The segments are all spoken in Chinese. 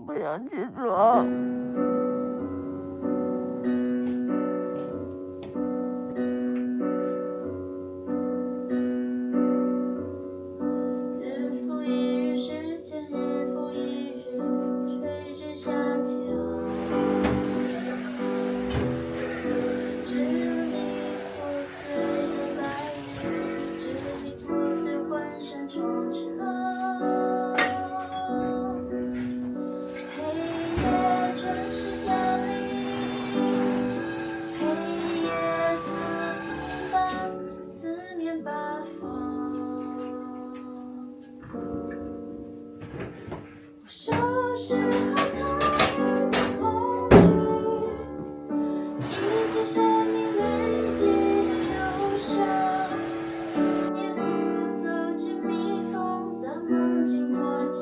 不想起床。日复一日，时间日复一日垂直下降，支离破碎的白日，支离破碎浑身冲肠。黑夜准时降临，黑夜的风暴四面八方。我收拾好讨厌的恐惧，一切生命累积的忧伤，也足走进密封的梦境果酱。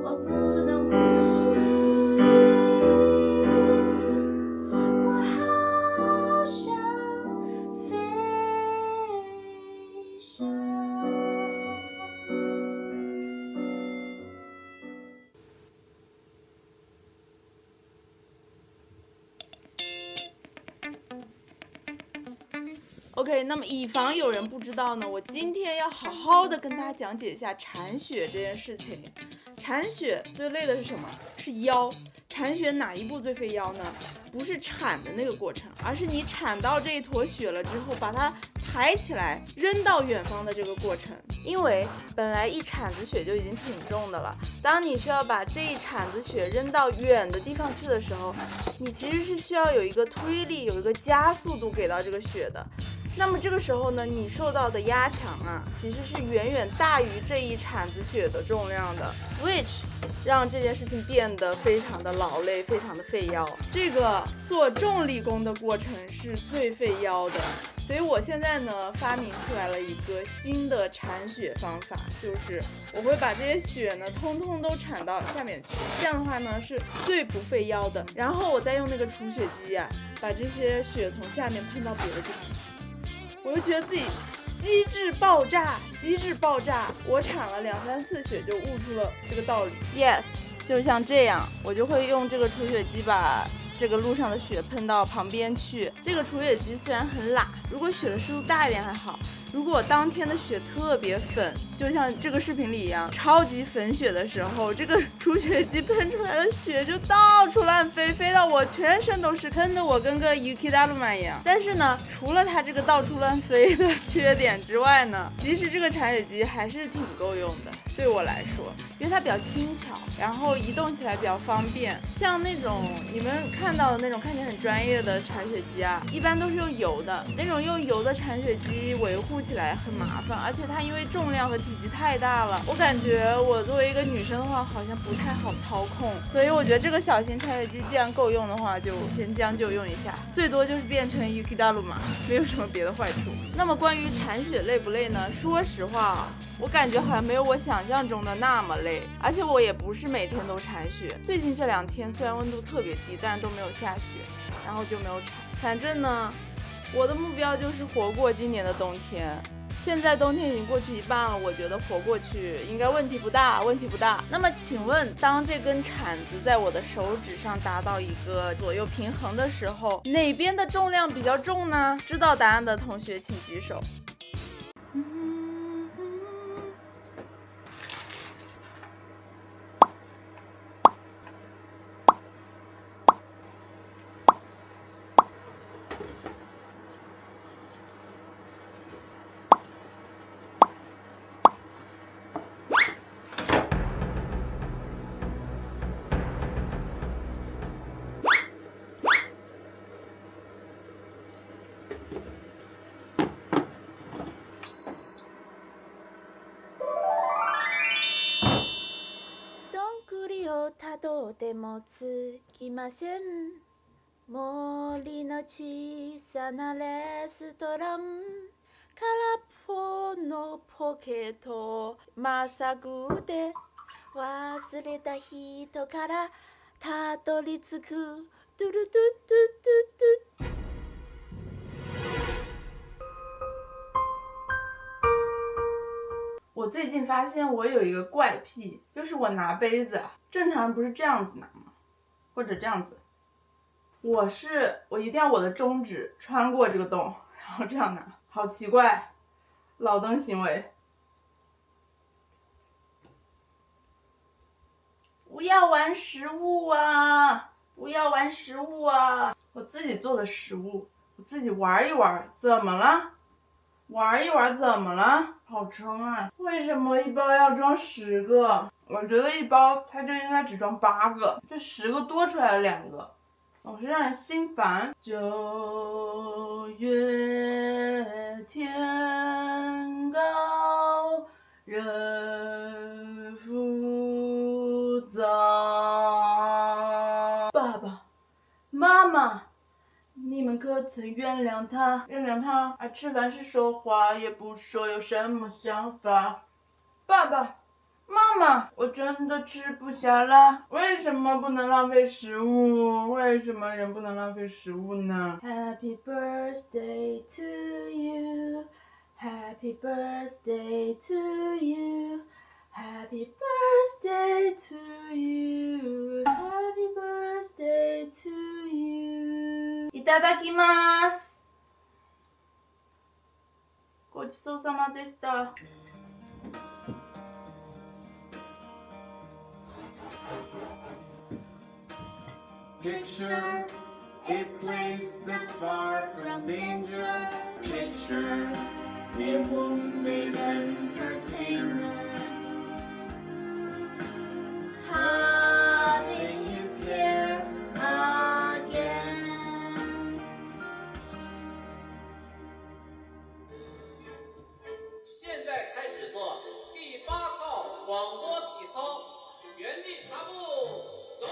我不能呼吸，我好想飞翔。OK， 那么以防有人不知道呢，我今天要好好的跟大家讲解一下铲雪这件事情。铲雪最累的是什么？是腰。铲雪哪一步最费腰呢？不是铲的那个过程，而是你铲到这一坨雪了之后，把它抬起来扔到远方的这个过程。因为本来一铲子雪就已经挺重的了，当你需要把这一铲子雪扔到远的地方去的时候，你其实是需要有一个推力，有一个加速度给到这个雪的。那么这个时候呢，你受到的压强啊，其实是远远大于这一铲子雪的重量的 ，which 让这件事情变得非常的劳累，非常的费腰。这个做重力功的过程是最费腰的，所以我现在呢发明出来了一个新的铲雪方法，就是我会把这些雪呢通通都铲到下面去，这样的话呢是最不费腰的。然后我再用那个除雪机啊，把这些雪从下面喷到别的地方去。我就觉得自己机智爆炸，机智爆炸！我铲了2、3次雪就悟出了这个道理。Yes， 就像这样，我就会用这个除雪机把这个路上的雪喷到旁边去。这个除雪机虽然很懒，如果雪的湿度大一点还好。如果当天的雪特别粉，就像这个视频里一样，超级粉雪的时候，这个除雪机喷出来的雪就到处乱飞，飞到我全身都是，喷得我跟个 Yuki Daruma 一样。但是呢，除了它这个到处乱飞的缺点之外呢，其实这个铲雪机还是挺够用的，对我来说，因为它比较轻巧，然后移动起来比较方便。像那种你们看到的那种看起来很专业的铲雪机啊，一般都是用油的，那种用油的铲雪机维护起来很麻烦，而且它因为重量和体积太大了，我感觉我作为一个女生的话好像不太好操控，所以我觉得这个小型铲雪机既然够用的话，就先将就用一下，最多就是变成 Yuki Daruma， 没有什么别的坏处。那么关于铲雪累不累呢？说实话，我感觉好像没有我想象中的那么累，而且我也不是每天都铲雪。最近这2天虽然温度特别低，但都没有下雪，然后就没有铲。反正呢，我的目标就是活过今年的冬天。现在冬天已经过去一半了，我觉得活过去应该问题不大，问题不大。那么请问，当这根铲子在我的手指上达到一个左右平衡的时候，哪边的重量比较重呢？知道答案的同学请举手。たどってもつきません。森の小さなレストラン、空っぽのポケット、まさぐで忘れた人からたどり着く。トゥルトゥトゥトゥトゥ。我最近发现我有一个怪癖，就是我拿杯子正常人不是这样子拿吗？或者这样子。我一定要我的中指穿过这个洞，然后这样拿，好奇怪，老登行为。不要玩食物啊！不要玩食物啊！我自己做的食物，我自己玩一玩，怎么了？玩一玩怎么了？好撑啊！为什么一包要装10个？我觉得一包它就应该只装8个，这10个多出来了2个，总是让人心烦。9月天高，人浮躁。爸爸妈妈，你们可曾原谅他？原谅他爱吃饭时说话也不说有什么想法。爸爸妈妈，我真的吃不下了，为什么不能浪费食物？为什么人不能浪费食物呢？ Happy birthday to you, Happy birthday to you, Happy birthday to you, Happy birthday to you. いただきます。ごちそうさまでした。Picture a place that's far from danger. Picture a wounded entertainer. Cutting his hair again. 现在开始做第8套广播体操，原地踏步，走。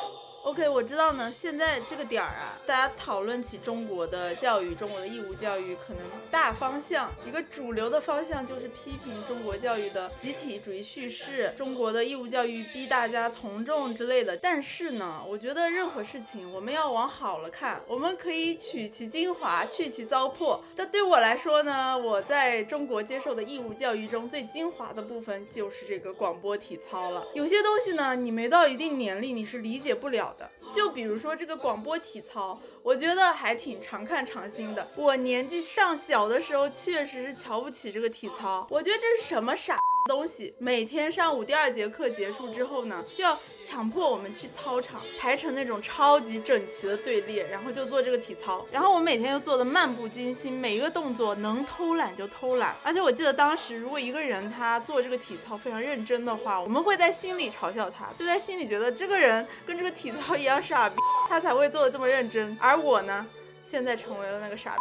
OK， 我知道呢。现在这个点儿啊，大家讨论起中国的教育、中国的义务教育，可能大方向一个主流的方向就是批评中国教育的集体主义叙事，中国的义务教育逼大家从众之类的。但是呢，我觉得任何事情我们要往好了看，我们可以取其精华，去其糟粕。但对我来说呢，我在中国接受的义务教育中最精华的部分就是这个广播体操了。有些东西呢，你没到一定年龄你是理解不了的。就比如说这个广播体操，我觉得还挺常看常新的。我年纪尚小的时候确实是瞧不起这个体操，我觉得这是什么傻东西。每天上午第2节课结束之后呢，就要强迫我们去操场排成那种超级整齐的队列，然后就做这个体操。然后我每天又做的漫不经心，每一个动作能偷懒就偷懒。而且我记得当时如果一个人他做这个体操非常认真的话，我们会在心里嘲笑他，就在心里觉得这个人跟这个体操一样傻逼，他才会做的这么认真。而我呢，现在成为了那个傻逼。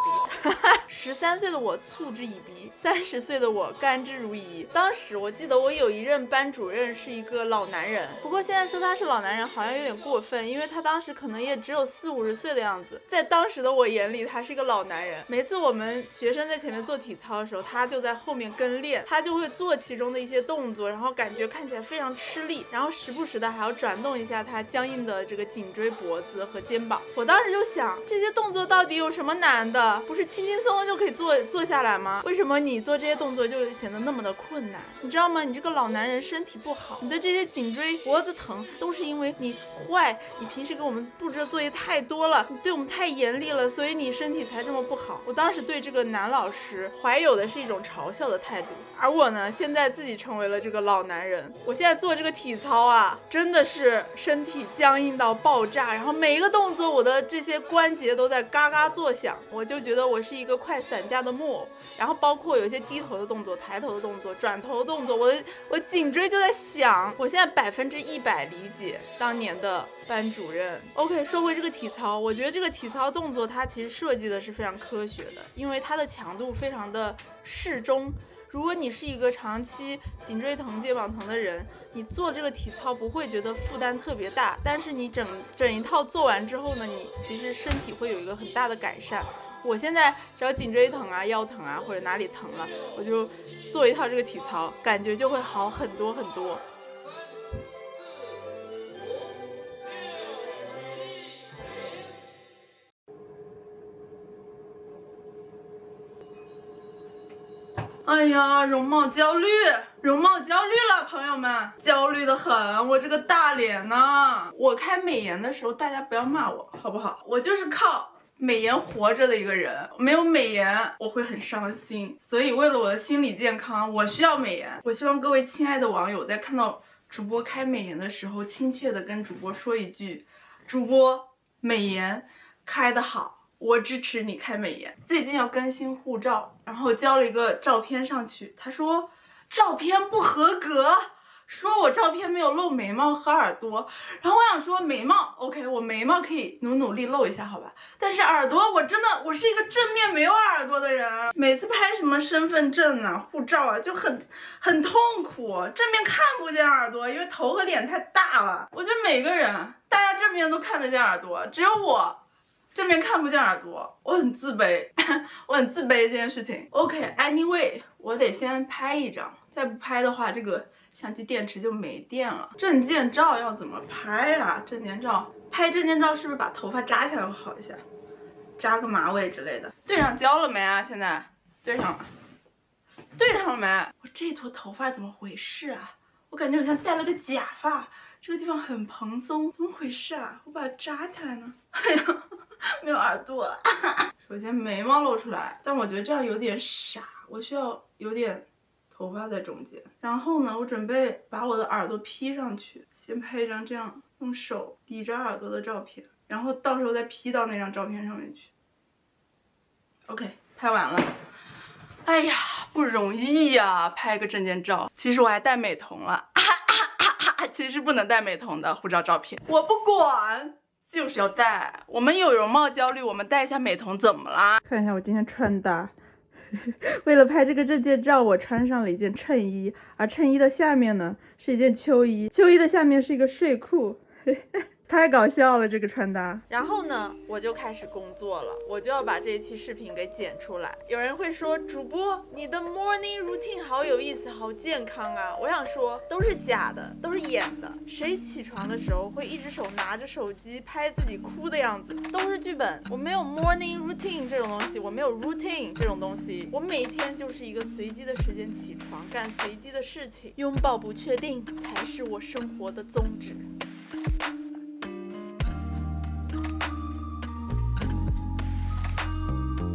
13岁的我嗤之以鼻，30岁的我甘之如饴。当时我记得我有一任班主任是一个老男人，不过现在说他是老男人好像有点过分，因为他当时可能也只有40-50岁的样子。在当时的我眼里，他是一个老男人。每次我们学生在前面做体操的时候，他就在后面跟练，他就会做其中的一些动作，然后感觉看起来非常吃力，然后时不时的还要转动一下他僵硬的这个颈椎、脖子和肩膀。我当时就想，这些动作到底有什么难的？不是轻轻松松就可以做下来吗？为什么你做这些动作就显得那么的困难？你知道吗？你这个老男人身体不好，你的这些颈椎、脖子疼，都是因为你坏，你平时给我们布置的作业太多了，你对我们太严厉了，所以你身体才这么不好。我当时对这个男老师怀有的是一种嘲笑的态度，而我呢，现在自己成为了这个老男人。我现在做这个体操啊，真的是身体僵硬到爆炸，然后每一个动作我的这些关节都在嘎嘎作响，我就觉得我是一个快散架的木偶。然后包括有一些低头的动作、抬头的动作、转头的动作，我颈椎就在响。我现在100%理解当年的班主任。OK， 说回这个体操，我觉得这个体操动作它其实设计的是非常科学的，因为它的强度非常的适中。如果你是一个长期颈椎疼、肩膀疼的人，你做这个体操不会觉得负担特别大，但是你整一套做完之后呢，你其实身体会有一个很大的改善。我现在只要颈椎疼啊、腰疼啊或者哪里疼了，我就做一套这个体操，感觉就会好很多很多。哎呀，容貌焦虑，容貌焦虑了，朋友们，焦虑的很。我这个大脸呢，我开美颜的时候，大家不要骂我，好不好？我就是靠美颜活着的一个人，没有美颜我会很伤心。所以为了我的心理健康，我需要美颜。我希望各位亲爱的网友在看到主播开美颜的时候，亲切的跟主播说一句：主播美颜开得好，我支持你开美颜。最近要更新护照，然后交了一个照片上去，他说照片不合格，说我照片没有露眉毛和耳朵。然后我想说眉毛 OK， 我眉毛可以努力露一下好吧，但是耳朵我是一个正面没有耳朵的人，每次拍什么身份证啊护照啊就很痛苦，正面看不见耳朵，因为头和脸太大了。我觉得每个人大家正面都看得见耳朵，只有我正面看不见耳朵，我很自卑我很自卑这件事情。 OK，anyway， 我得先拍一张，再不拍的话这个相机电池就没电了。证件照要怎么拍啊？拍证件照是不是把头发扎起来会好一些？扎个马尾之类的。对上焦了没啊？现在对上了，对上了没？我这坨头发怎么回事啊？我感觉我像戴了个假发，这个地方很蓬松，怎么回事啊？我把它扎起来呢？哎呀，没有耳朵。首先眉毛露出来，但我觉得这样有点傻，我需要有点头发在中间。然后呢，我准备把我的耳朵 P 上去，先拍一张这样用手抵着耳朵的照片，然后到时候再 P 到那张照片上面去。OK， 拍完了。哎呀，不容易呀，拍个证件照。其实我还带美瞳了，其实不能带美瞳的护照照片，我不管，就是要带。我们有容貌焦虑，我们带一下美瞳怎么啦？看一下我今天穿搭。为了拍这个证件照，我穿上了一件衬衣，而衬衣的下面呢是一件秋衣，秋衣的下面是一个睡裤。太搞笑了这个穿搭。然后呢，我就开始工作了，我就要把这一期视频给剪出来。有人会说，主播你的 morning routine 好有意思，好健康啊。我想说，都是假的，都是演的。谁起床的时候会一只手拿着手机拍自己哭的样子？都是剧本。我没有 morning routine 这种东西，我没有 routine 这种东西。我每天就是一个随机的时间起床，干随机的事情，拥抱不确定才是我生活的宗旨。